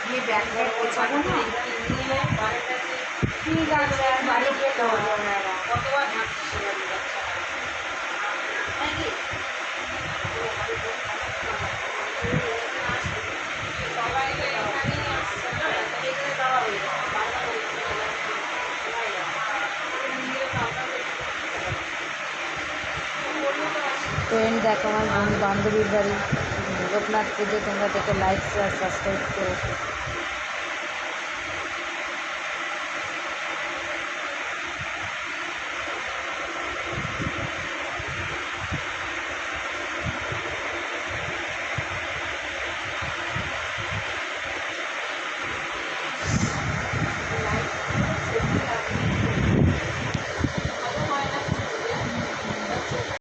গিয়ে bag bag গোছাবো না, ঠিক আছে আর বাড়ি যেতে হবে ওনারা। কতবার হাঁটছে নাকি সবাই তো এখানেই আসছে না, এখানে দেওয়া হয়ে যাবে ফ্রেন্ড দেখো আমার বান্ধবীর বাড়ি লোকনাথ পুজো, তোমরা দেখে লাইক শেয়ার সাবস্ক্রাইব করো।